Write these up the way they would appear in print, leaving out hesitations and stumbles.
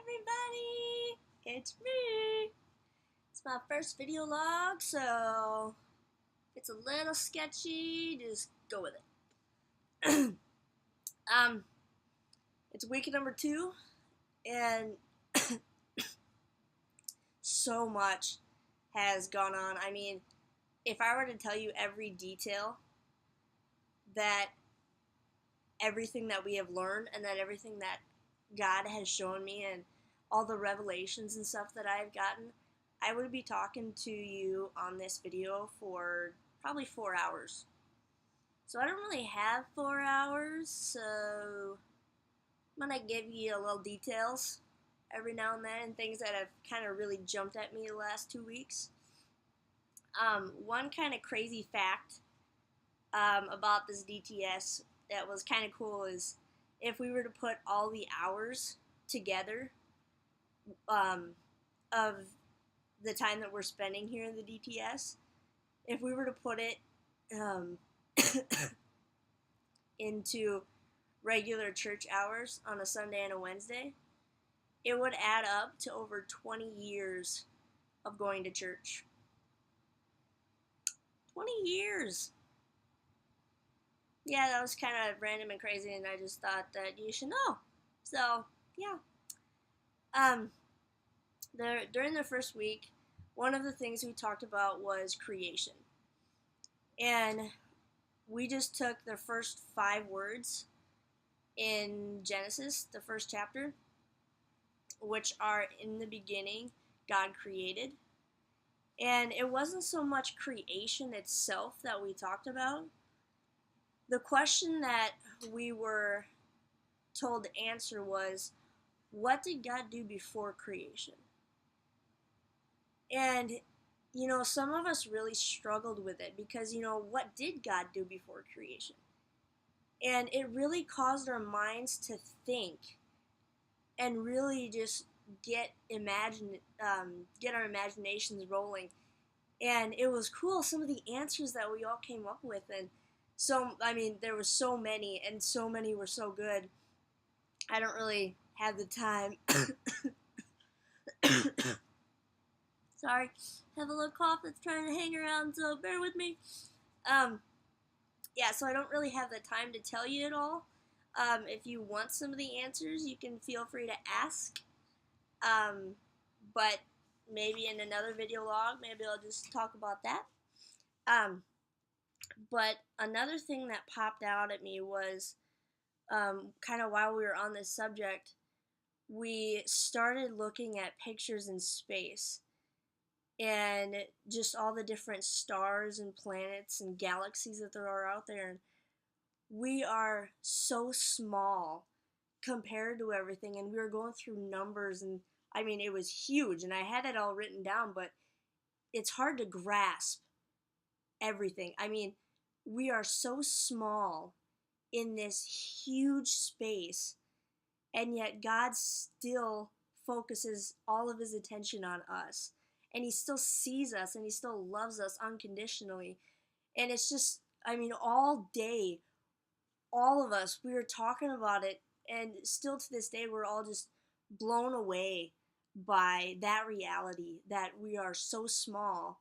everybody, it's me. It's my first video log, so if it's a little sketchy, just go with it. It's week number 2, and so much has gone on. I mean, if I were to tell you every detail that everything that we have learned and that everything that God has shown me and all the revelations and stuff that I've gotten, I would be talking to you on this video for probably 4 hours. So I don't really have 4 hours, so I'm going to give you a little details every now and then and things that have kind of really jumped at me the last 2 weeks. One kind of crazy fact about this DTS that was kind of cool is if we were to put all the hours together of the time that we're spending here in the DTS, if we were to put it into regular church hours on a Sunday and a Wednesday, it would add up to over 20 years of going to church. 20 years! Yeah, that was kind of random and crazy, and I just thought that you should know. So, yeah. During the first week, one of the things we talked about was creation. And we just took the first 5 words in Genesis, the first chapter, which are, in the beginning, God created. And it wasn't so much creation itself that we talked about. The question that we were told to answer was, what did God do before creation? And, some of us really struggled with it because, what did God do before creation? And it really caused our minds to think and really just get our imaginations rolling. And it was cool, some of the answers that we all came up with, and there were so many, and so many were so good. I don't really have the time. Sorry, have a little cough that's trying to hang around, so bear with me. So I don't really have the time to tell you it all. If you want some of the answers, you can feel free to ask. But maybe in another video log, maybe I'll just talk about that. But another thing that popped out at me was, kind of while we were on this subject, we started looking at pictures in space and just all the different stars and planets and galaxies that there are out there. And we are so small compared to everything, and we were going through numbers, and it was huge, and I had it all written down, but it's hard to grasp everything. We are so small in this huge space, and yet God still focuses all of his attention on us, and he still sees us, and he still loves us unconditionally. And it's just, all day, all of us, we were talking about it, and still to this day, we're all just blown away by that reality, that we are so small,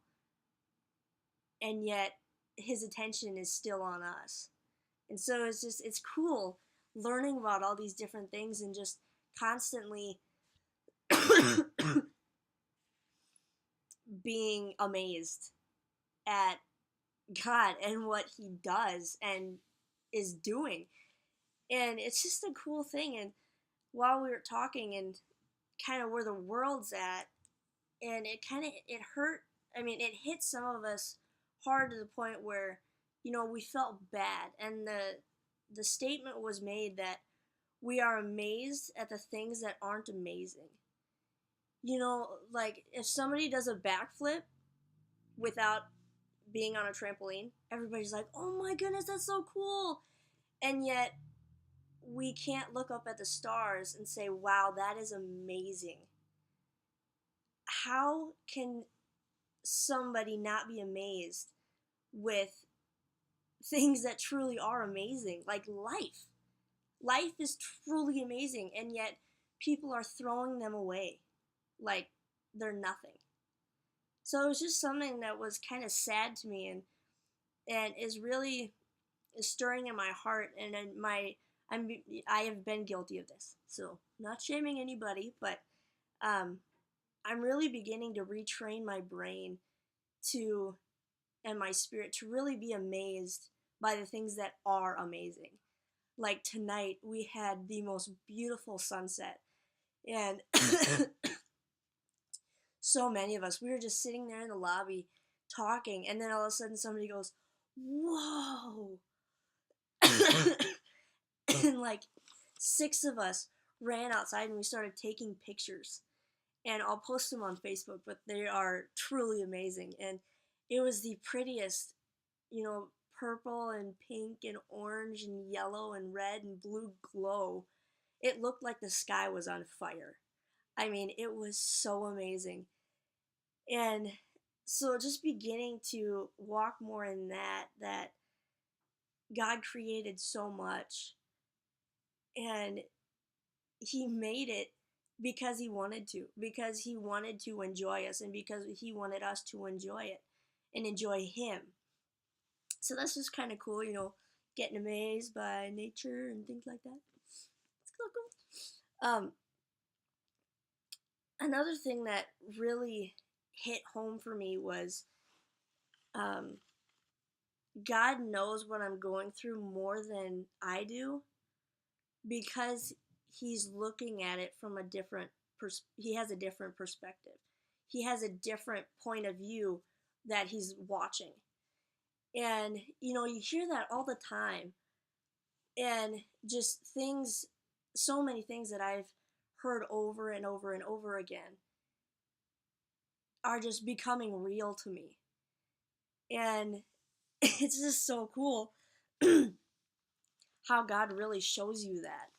and yet his attention is still on us. And so it's cool learning about all these different things and just constantly being amazed at God and what he does and is doing. And it's just a cool thing. And while we were talking and kind of where the world's at, and it hurt, it hit some of us hard to the point where, we felt bad. And the statement was made that we are amazed at the things that aren't amazing. Like if somebody does a backflip without being on a trampoline, everybody's like, oh my goodness, that's so cool. And yet we can't look up at the stars and say, wow, that is amazing. How can somebody not be amazed with things that truly are amazing, like life? Life is truly amazing, and yet people are throwing them away like they're nothing. So it was just something that was kind of sad to me, and is really stirring in my heart, and in I have been guilty of this. So not shaming anybody, but I'm really beginning to retrain my brain to and my spirit to really be amazed by the things that are amazing. Like tonight, we had the most beautiful sunset, and so many of us, we were just sitting there in the lobby talking, and then all of a sudden somebody goes, "Whoa!" And like 6 of us ran outside and we started taking pictures. And I'll post them on Facebook, but they are truly amazing. And it was the prettiest, purple and pink and orange and yellow and red and blue glow. It looked like the sky was on fire. I mean, it was so amazing. And so just beginning to walk more in that God created so much, and he made it because he wanted to enjoy us, and because he wanted us to enjoy it and enjoy him. So that's just kind of cool, getting amazed by nature and things like that. It's cool. Another thing that really hit home for me was God knows what I'm going through more than I do, because he's looking at it from a different he has a different perspective. He has a different point of view that he's watching. And you hear that all the time, and just things, so many things that I've heard over and over and over again are just becoming real to me. And it's just so cool how God really shows you that.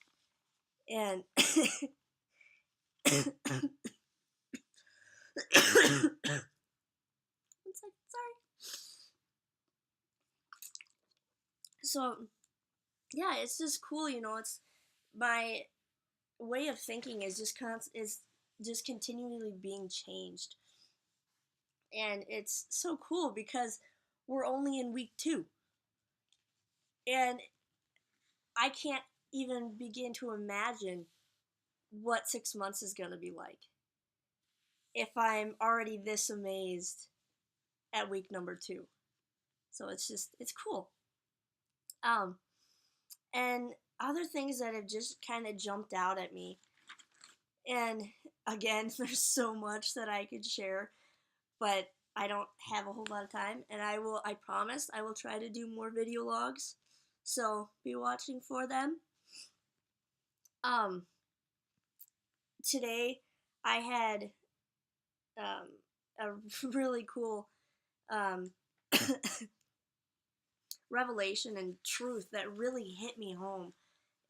And sorry. So yeah, it's just cool, it's my way of thinking is just continually being changed. And it's so cool because we're only in week 2. And I can't even begin to imagine what 6 months is going to be like if I'm already this amazed at week number 2. So it's cool. And other things that have just kind of jumped out at me, and again, there's so much that I could share, but I don't have a whole lot of time, and I promise I will try to do more video logs, so be watching for them. Today I had a really cool revelation and truth that really hit me home.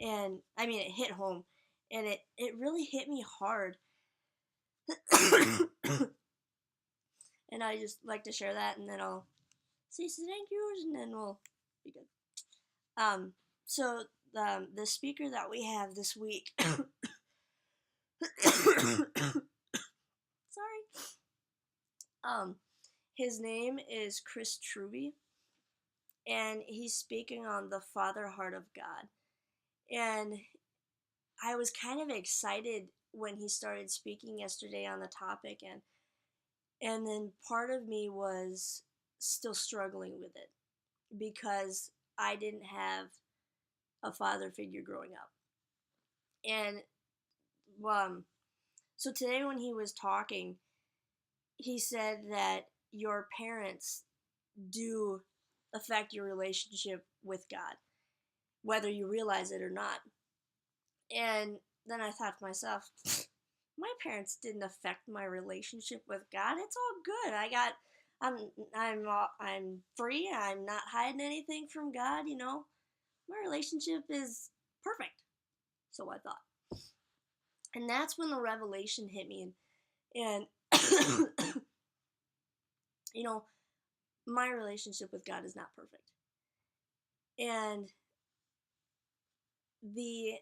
And I mean, it hit home, and it really hit me hard. And I just like to share that, and then I'll say some thank yous, and then we'll be good. So the speaker that we have this week, sorry, his name is Chris Truby, and he's speaking on the Father Heart of God. And I was kind of excited when he started speaking yesterday on the topic, and then part of me was still struggling with it because I didn't have a father figure growing up. And so today when he was talking, he said that your parents do affect your relationship with God, whether you realize it or not. And then I thought to myself, my parents didn't affect my relationship with God. It's all good. I'm free. I'm not hiding anything from God. My relationship is perfect. So I thought, and that's when the revelation hit me, and my relationship with God is not perfect. And the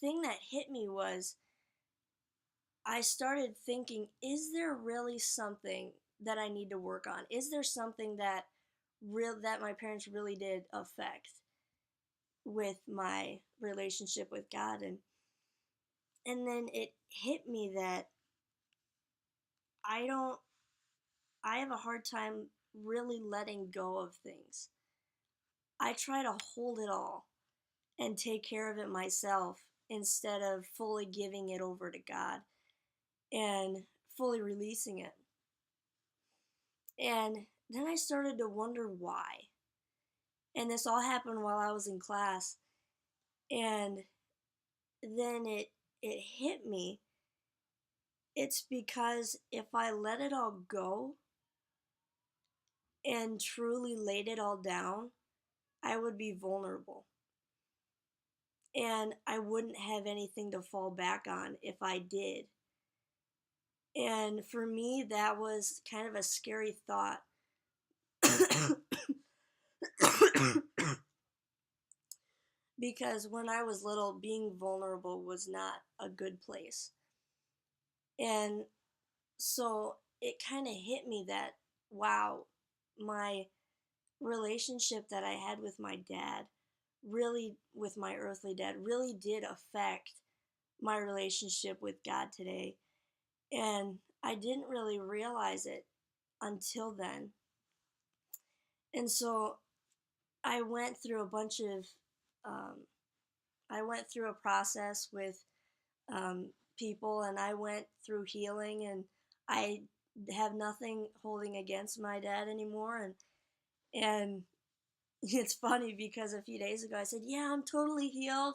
thing that hit me was I started thinking, is there really something that I need to work on? Is there something that that my parents really did affect with my relationship with God? And then it hit me that I don't I have a hard time really letting go of things. I try to hold it all and take care of it myself instead of fully giving it over to God and fully releasing it. And then I started to wonder why. And this all happened while I was in class. And then it hit me. It's because if I let it all go and truly laid it all down, I would be vulnerable. And I wouldn't have anything to fall back on if I did. And for me, that was kind of a scary thought. Because when I was little, being vulnerable was not a good place. And so it kind of hit me that, wow, my relationship that I had with my dad, really, with my earthly dad, really did affect my relationship with God today. And I didn't really realize it until then. And so I went through a bunch of, um, I went through a process with people, and I went through healing, and I have nothing holding against my dad anymore. And it's funny because a few days ago I said, yeah, I'm totally healed.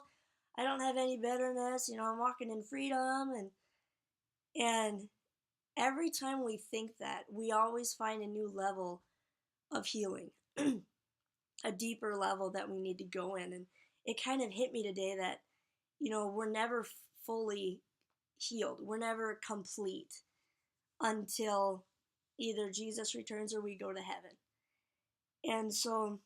I don't have any bitterness. I'm walking in freedom. And every time we think that, we always find a new level of healing, a deeper level that we need to go in. And it kind of hit me today that, we're never fully healed. We're never complete until either Jesus returns or we go to heaven. And so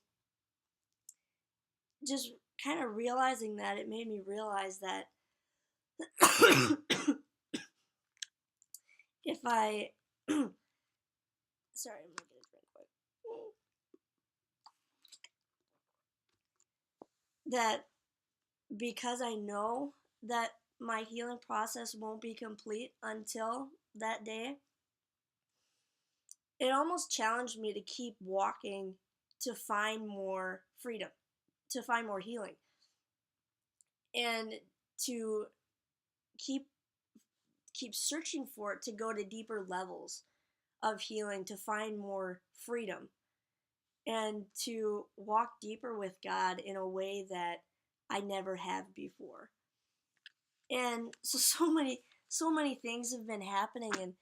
just kind of realizing that, it made me realize that if I sorry, I'm gonna get a drink quick. That because I know that my healing process won't be complete until that day, it almost challenged me to keep walking, to find more freedom, to find more healing, and to keep searching for it, to go to deeper levels of healing, to find more freedom, and to walk deeper with God in a way that I never have before. And so many things have been happening, and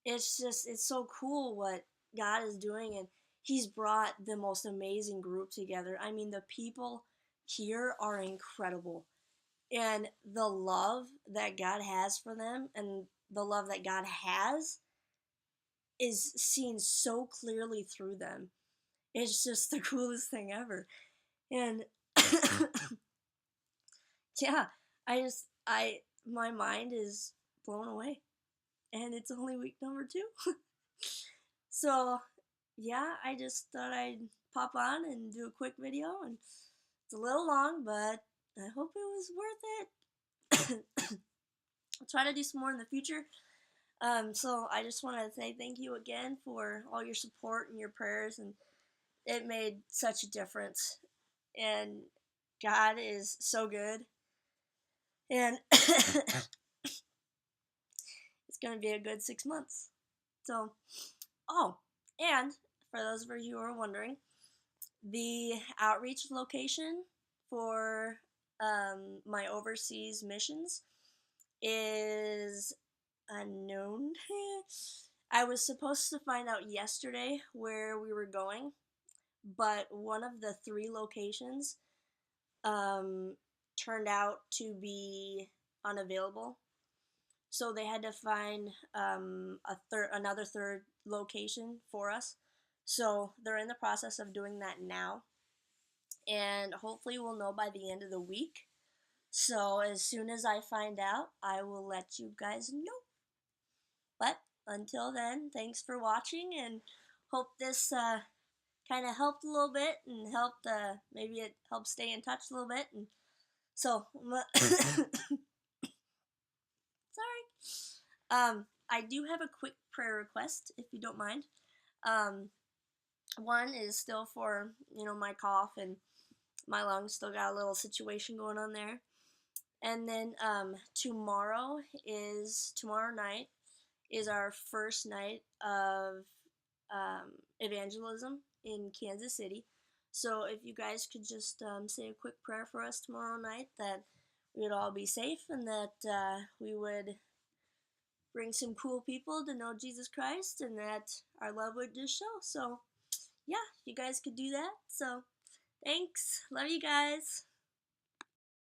it's so cool what God is doing. And he's brought the most amazing group together. I mean, the people here are incredible, and the love that God has for them, and the love that God has, is seen so clearly through them. It's just the coolest thing ever. And yeah, my mind is blown away. And it's only week number 2. So, yeah, I just thought I'd pop on and do a quick video. And it's a little long, but I hope it was worth it. I'll try to do some more in the future. So I just want to say thank you again for all your support and your prayers, and it made such a difference. And God is so good, and it's going to be a good 6 months. So, and for those of you who are wondering, the outreach location for my overseas missions is unknown. I was supposed to find out yesterday where we were going, but one of the 3 locations turned out to be unavailable. So they had to find another third location for us. So they're in the process of doing that now. And hopefully we'll know by the end of the week. So as soon as I find out, I will let you guys know. But until then, thanks for watching, and hope this kind of helped a little bit and helped, maybe it helped stay in touch a little bit. And so, sorry. I do have a quick prayer request, if you don't mind. One is still for, my cough and my lungs still got a little situation going on there. And then tomorrow night is our first night of evangelism in Kansas City. So if you guys could just say a quick prayer for us tomorrow night, that we would all be safe and that we would bring some cool people to know Jesus Christ and that our love would just show. So yeah, you guys could do that. So thanks. Love you guys.